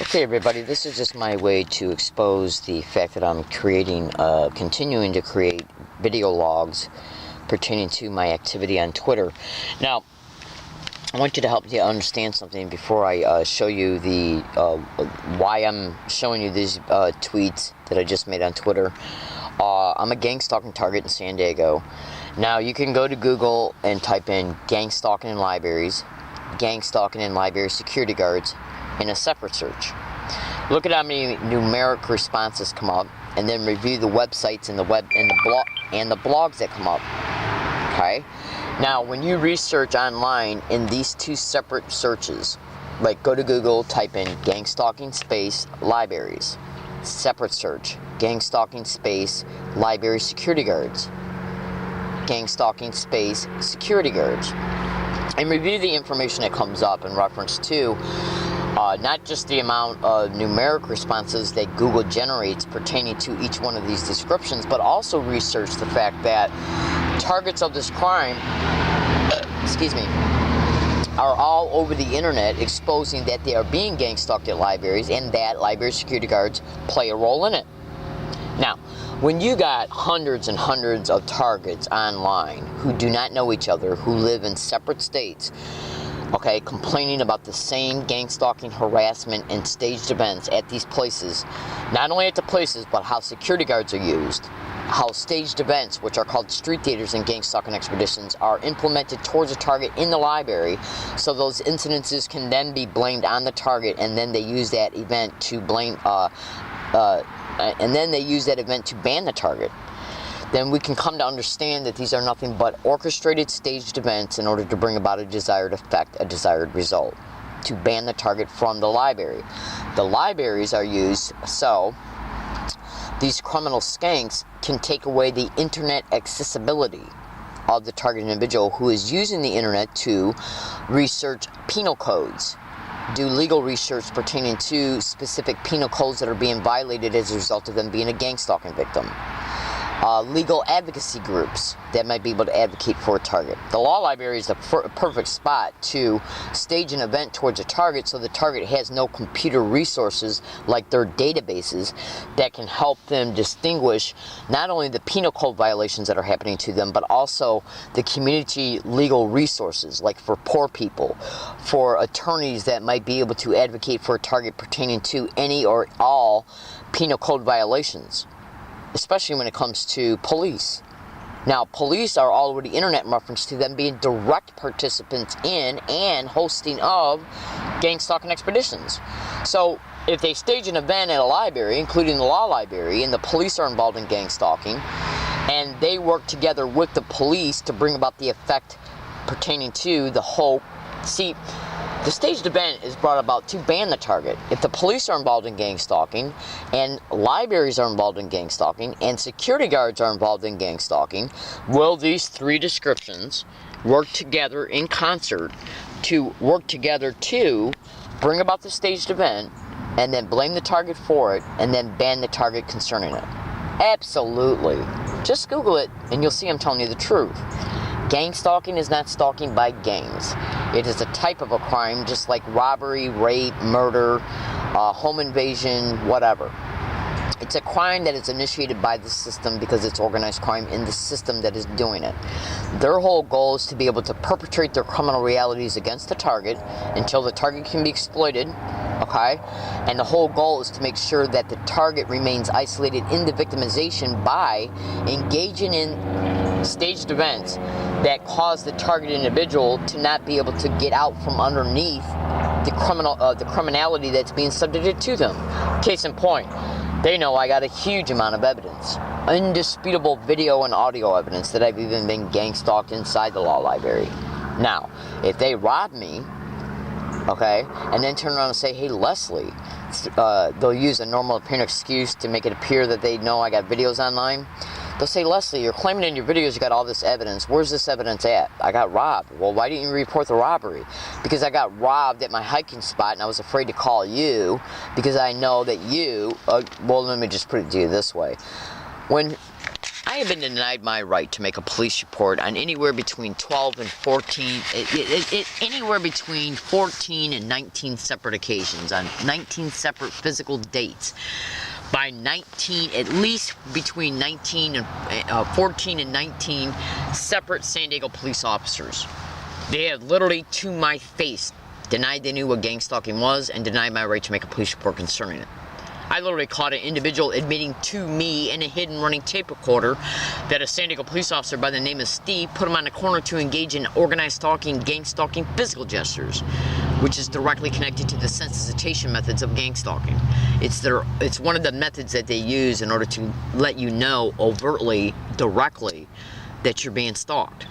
Okay, everybody, this is just my way to expose the fact that I'm continuing to create video logs pertaining to my activity on Twitter. Now, I want you to help you understand something before I show you the why I'm showing you these tweets that I just made on Twitter. I'm a gang stalking target in San Diego. Now, you can go to Google and type in gang stalking in libraries, gang stalking in library security guards, in a separate search. Look at how many numeric responses come up, and then review the websites and the blogs that come up. Okay. Now, when you research online in these two separate searches, like go to Google, type in gang stalking space libraries, separate search, gang stalking space library security guards, gang stalking space security guards, and review the information that comes up in reference to not just the amount of numeric responses that Google generates pertaining to each one of these descriptions, but also research the fact that targets of this crime, are all over the internet exposing that they are being gang stalked at libraries and that library security guards play a role in it. Now, when you got hundreds and hundreds of targets online who do not know each other, who live in separate states, okay, complaining about the same gang stalking, harassment, and staged events at these places, not only at the places, but how security guards are used, how staged events, which are called street theaters and gang stalking expeditions, are implemented towards a target in the library, so those incidences can then be blamed on the target, and then they use that event to ban the target. Then we can come to understand that these are nothing but orchestrated, staged events in order to bring about a desired effect, a desired result, to ban the target from the library. The libraries are used so these criminal skanks can take away the internet accessibility of the target individual who is using the internet to research penal codes, do legal research pertaining to specific penal codes that are being violated as a result of them being a gang stalking victim. Legal advocacy groups that might be able to advocate for a target. The law library is the perfect spot to stage an event towards a target, so the target has no computer resources like their databases that can help them distinguish not only the penal code violations that are happening to them, but also the community legal resources, like for poor people, for attorneys that might be able to advocate for a target pertaining to any or all penal code violations, especially when it comes to police. Now, police are already internet in reference to them being direct participants in and hosting of gang stalking expeditions. So, if they stage an event at a library, including the law library, and the police are involved in gang stalking, and they work together with the police to bring about the effect pertaining to the whole... See, the staged event is brought about to ban the target. If the police are involved in gang stalking, and libraries are involved in gang stalking, and security guards are involved in gang stalking, will these three descriptions work together in concert to bring about the staged event, and then blame the target for it, and then ban the target concerning it? Absolutely. Just Google it, and you'll see I'm telling you the truth. Gang stalking is not stalking by gangs. It is a type of a crime, just like robbery, rape, murder, home invasion, whatever. It's a crime that is initiated by the system because it's organized crime in the system that is doing it. Their whole goal is to be able to perpetrate their criminal realities against the target until the target can be exploited, okay? And the whole goal is to make sure that the target remains isolated in the victimization by engaging in staged events that cause the target individual to not be able to get out from underneath the criminality that's being subjected to them. Case in point, they know I got a huge amount of evidence, indisputable video and audio evidence that I've even been gang stalked inside the law library. Now, if they rob me, okay, and then turn around and say, hey, Leslie, they'll use a normal apparent excuse to make it appear that they know I got videos online. They'll say, Leslie, you're claiming in your videos you got all this evidence. Where's this evidence at? I got robbed. Well, why didn't you report the robbery? Because I got robbed at my hiking spot and I was afraid to call you because I know that you... well, let me just put it to you this way. When I I have been denied my right to make a police report on anywhere between 12 and 14, anywhere between 14 and 19 separate occasions, on 19 separate physical dates, by 19, at least between 14 and 19 separate San Diego police officers. They have literally, to my face, denied they knew what gang stalking was and denied my right to make a police report concerning it. I literally caught an individual admitting to me in a hidden running tape recorder that a San Diego police officer by the name of Steve put him on the corner to engage in organized stalking, gang stalking, physical gestures, which is directly connected to the sensitization methods of gang stalking. It's one of the methods that they use in order to let you know overtly, directly, that you're being stalked.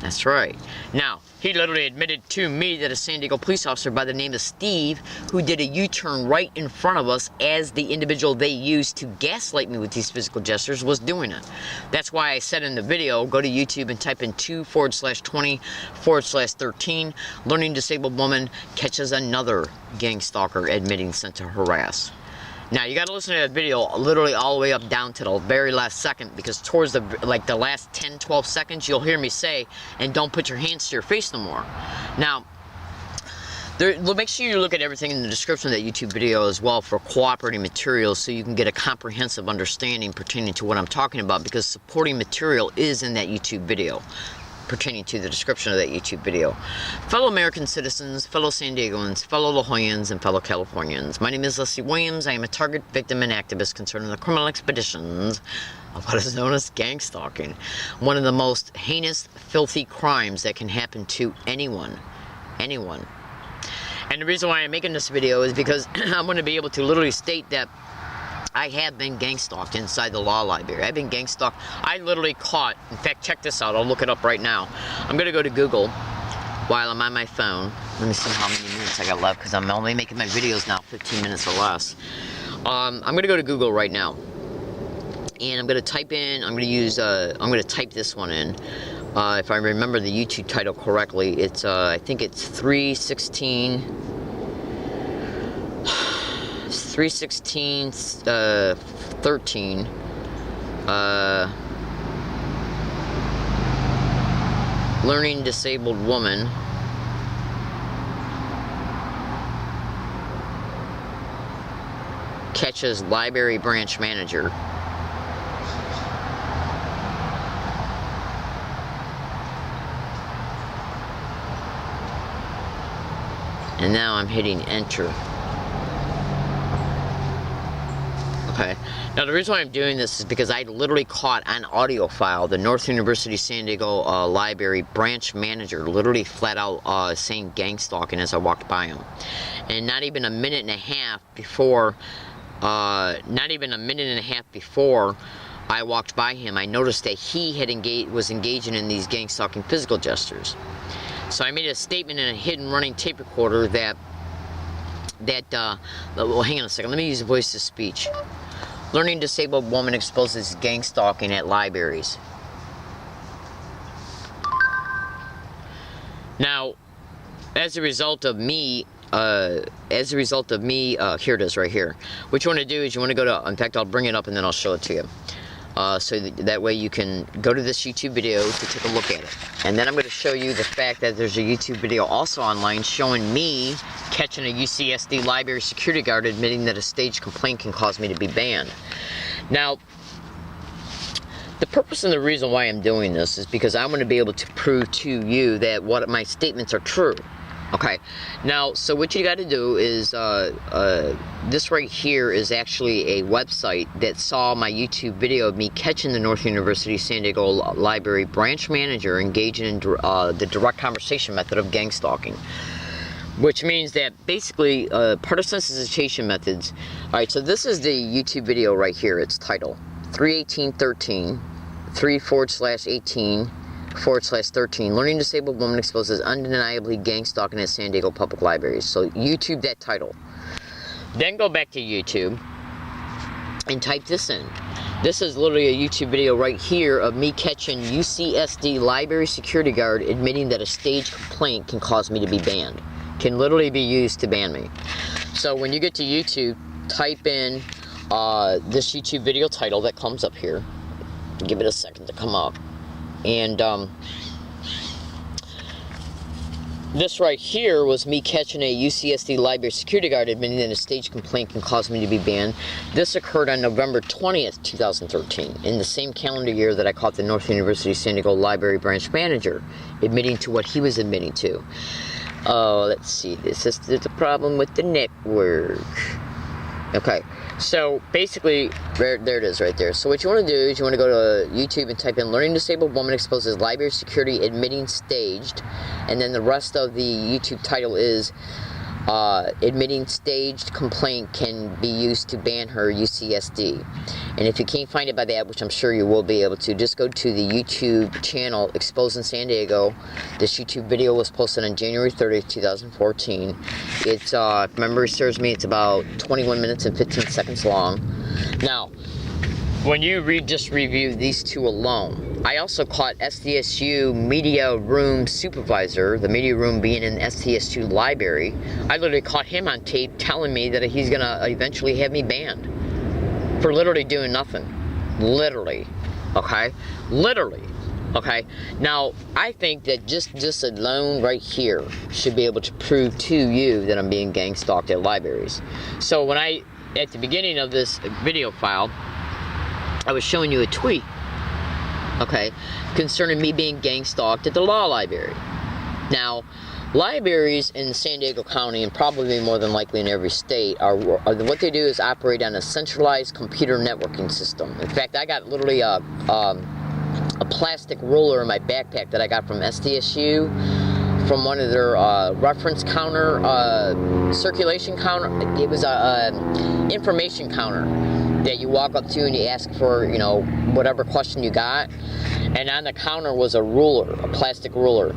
That's right. Now, he literally admitted to me that a San Diego police officer by the name of Steve, who did a U-turn right in front of us as the individual they used to gaslight me with these physical gestures, was doing it. That's why I said in the video, go to YouTube and type in 2/20/13, learning disabled woman catches another gang stalker admitting sent to harass. Now, you gotta listen to that video literally all the way up down to the very last second, because towards the last 10-12 seconds, you'll hear me say, and don't put your hands to your face no more. Now, make sure you look at everything in the description of that YouTube video as well for cooperating materials, so you can get a comprehensive understanding pertaining to what I'm talking about, because supporting material is in that YouTube video, pertaining to the description of that YouTube video. Fellow American citizens, fellow San Diegoans, fellow La Jollans, and fellow Californians, my name is Leslie Williams. I am a target, victim, and activist concerning the criminal expeditions of what is known as gang stalking, one of the most heinous, filthy crimes that can happen to anyone. Anyone. And the reason why I'm making this video is because I'm going to be able to literally state that I have been gang stalked inside the law library. I've been gang stalked. I literally caught, in fact, check this out. I'll look it up right now. I'm going to go to Google while I'm on my phone. Let me see how many minutes I got left, because I'm only making my videos now 15 minutes or less. I'm going to go to Google right now. And I'm going to type in, I'm going to type this one in. If I remember the YouTube title correctly, it's, I think it's 3/16/13, learning disabled woman catches library branch manager. And now I'm hitting enter. Okay. Now the reason why I'm doing this is because I literally caught on audio file the North University San Diego Library branch manager literally flat out saying gang stalking as I walked by him. And not even a minute and a half before I walked by him, I noticed that he was engaging in these gang stalking physical gestures. So I made a statement in a hidden running tape recorder that well, hang on a second, let me use voice to speech. Learning disabled woman exposes gang stalking at libraries. Now, as a result of me, here it is right here. What you want to do is you want to go to, in fact, I'll bring it up and then I'll show it to you. So that way you can go to this YouTube video to take a look at it. And then I'm going to show you the fact that there's a YouTube video also online showing me catching a UCSD library security guard admitting that a staged complaint can cause me to be banned. Now, the purpose and the reason why I'm doing this is because I'm going to be able to prove to you that what my statements are true. Okay, now, so what you got to do is, this right here is actually a website that saw my YouTube video of me catching the North University San Diego Library branch manager engaging in the direct conversation method of gang stalking. Which means that basically, part of sensitization methods, alright, so this is the YouTube video right here, its title, 3/18/13, 3/18/13, learning disabled woman exposes undeniably gang stalking at San Diego public libraries. So YouTube that title. Then go back to YouTube and type this in. This is literally a YouTube video right here of me catching UCSD library security guard admitting that a staged complaint can cause me to be banned. Can literally be used to ban me. So when you get to YouTube, type in this YouTube video title that comes up here. Give it a second to come up. And this right here was me catching a UCSD library security guard admitting that a staged complaint can cause me to be banned. This occurred on November 20th, 2013, in the same calendar year that I caught the North University San Diego Library branch manager admitting to what he was admitting to. Oh, let's see. There's a problem with the network. Okay, so basically, there it is right there. So what you want to do is you want to go to YouTube and type in "Learning Disabled Woman Exposes Library Security Admitting Staged," and then the rest of the YouTube title is "Admitting Staged Complaint Can Be Used to Ban Her UCSD." And if you can't find it by that, which I'm sure you will be able to, just go to the YouTube channel Exposing San Diego. This YouTube video was posted on January 30th, 2014. It's, if memory serves me, it's about 21 minutes and 15 seconds long. Now, when you just review these two alone, I also caught SDSU media room supervisor, the media room being in SDSU library. I literally caught him on tape telling me that he's going to eventually have me banned for literally doing nothing. Literally. Okay? Literally. Okay? Now, I think that just this alone right here should be able to prove to you that I'm being gang stalked at libraries. So when at the beginning of this video file, I was showing you a tweet, okay, concerning me being gang stalked at the law library. Now, libraries in San Diego County, and probably more than likely in every state, are what they do is operate on a centralized computer networking system. In fact, I got literally a plastic ruler in my backpack that I got from SDSU, from one of their reference counter, circulation counter. It was a information counter that you walk up to and you ask for, you know, whatever question you got. And on the counter was a ruler, a plastic ruler.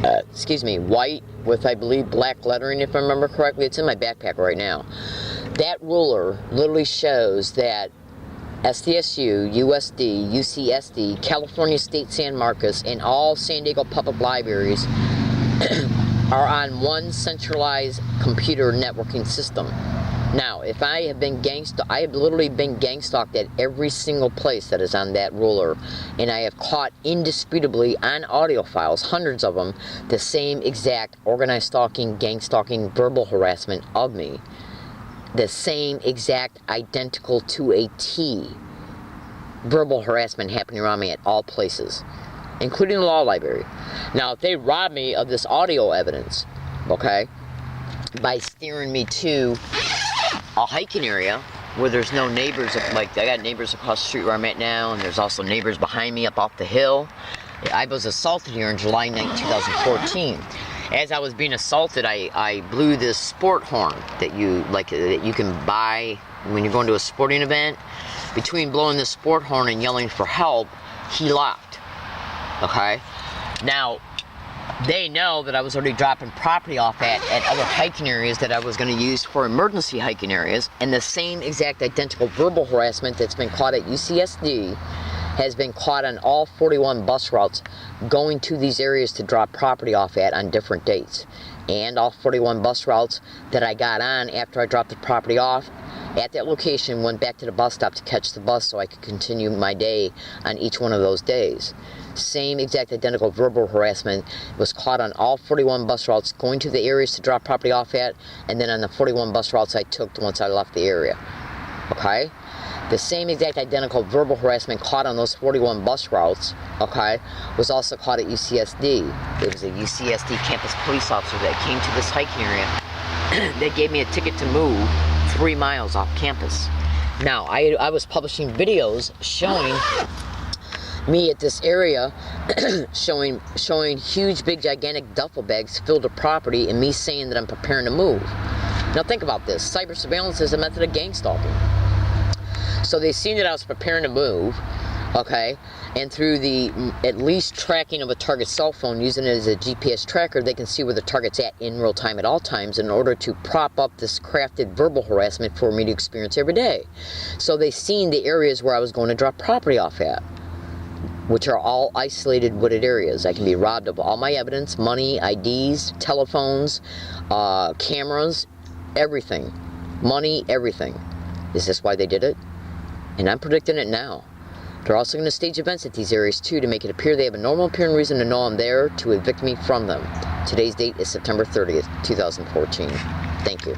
White with, I believe, black lettering, if I remember correctly. It's in my backpack right now. That ruler literally shows that SDSU, USD, UCSD, California State San Marcos, and all San Diego public libraries are on one centralized computer networking system. Now, if I have been I have literally been gang stalked at every single place that is on that ruler, and I have caught indisputably on audio files, hundreds of them, the same exact organized stalking, gang stalking, verbal harassment of me. The same exact, identical to a T, verbal harassment happening around me at all places, including the law library. Now, if they rob me of this audio evidence, okay, by steering me to a hiking area where there's no neighbors, like I got neighbors across the street where I'm at now, and there's also neighbors behind me up off the hill. I was assaulted here on July 9, 2014. As I was being assaulted, I blew this sport horn that you can buy when you're going to a sporting event. Between blowing this sport horn and yelling for help, he locked. Okay? Now, they know that I was already dropping property off at other hiking areas that I was going to use for emergency hiking areas, and the same exact identical verbal harassment that's been caught at UCSD has been caught on all 41 bus routes going to these areas to drop property off at on different dates. And all 41 bus routes that I got on after I dropped the property off at that location went back to the bus stop to catch the bus so I could continue my day on each one of those days. Same exact identical verbal harassment was caught on all 41 bus routes going to the areas to drop property off at, and then on the 41 bus routes I took once I left the area. Okay? The same exact identical verbal harassment caught on those 41 bus routes, okay, was also caught at UCSD. It was a UCSD campus police officer that came to this hiking area. They gave me a ticket to move 3 miles off campus. Now, I was publishing videos showing me at this area, showing huge, big, gigantic duffel bags filled with property, and me saying that I'm preparing to move. Now think about this. Cyber surveillance is a method of gang stalking. So they seen that I was preparing to move, okay, and through the at least tracking of a target's cell phone, using it as a GPS tracker, they can see where the target's at in real time at all times in order to prop up this crafted verbal harassment for me to experience every day. So they seen the areas where I was going to drop property off at, which are all isolated wooded areas. I can be robbed of all my evidence, money, IDs, telephones, cameras, everything. Money, everything. Is this why they did it? And I'm predicting it now. They're also going to stage events at these areas too to make it appear they have a normal appearing reason to know I'm there to evict me from them. Today's date is September 30th, 2014. Thank you.